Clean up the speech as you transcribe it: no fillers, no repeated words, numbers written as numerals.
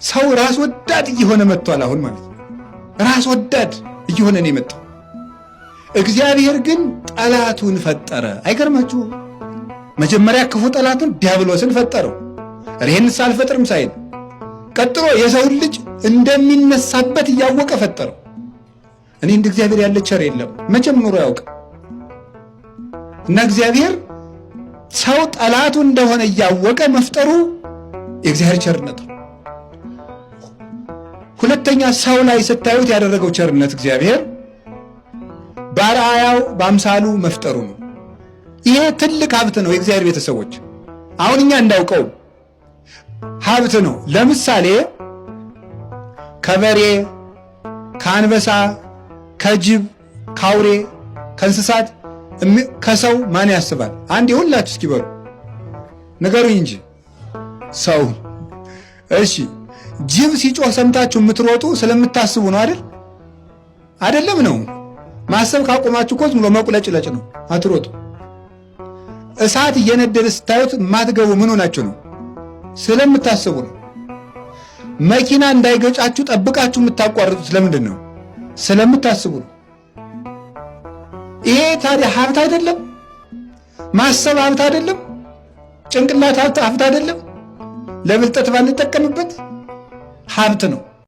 ሰው ራስ ወዳድ እየሆነ መጥቷል። አሁን ማለት ራስ ወዳድ እየሆነ ነው የመጣው። እግዚአብሔር ግን ጠላቱን ፈጠረ። አይገርማችሁ? መጀመሪያ ክፉ ጠላቱን ዲያብሎስን ፈጠረው። ይሄንስ አልፈጥርም ሳይል ቀጥሎ የሰውን ልጅ እንደሚነሳበት እያወቀ ፈጠረው። እኔ እንደ እግዚአብሔር ያለ ቸር የለም፣ መቼም ኑሮ ያውቅ እና እግዚአብሔር ሰው ጠላቱ እንደሆነ እያወቀ መፍጠሩ የእግዚአብሔር ቸርነት ነው። ሁለተኛ ሰው ላይ ስታዩት ያደረገው ቸርነት እግዚአብሔር በአርአያው በአምሳሉ መፍጠሩ ነው። ይሄ ትልቅ ሀብት ነው። የእግዚአብሔር ቤተሰቦች አሁን እኛ እንዳውቀው ሀብት ነው። ለምሳሌ ከበሬ፣ ከአንበሳ፣ ከጅብ፣ ከአውሬ፣ ከእንስሳት ከሰው ማን ያስባል? አንድ የሁላችሁ እስኪ በሉ ንገሩኝ እንጂ ሰው። እሺ ጅብ ሲጮህ ሰምታችሁ የምትሮጡ ስለምታስቡ ነው አይደል? አይደለም ነው። ማሰብ ካቆማችሁ እኮ ዝም ብሎ መቁለጭለጭ ነው፣ አትሮጡ። እሳት እየነደደ ስታዩት የማትገቡ ምን ሆናችሁ ነው? ስለምታስቡ ነው። መኪና እንዳይገጫችሁ ጠብቃችሁ የምታቋርጡት ስለምንድን ነው? ስለምታስቡ ነው። ይሄ ታዲያ ሀብት አይደለም? ማሰብ ሀብት አይደለም? ጭንቅላት ሀብት አይደለም? ለብልጠት ባንጠቀምበት ሀብት ነው።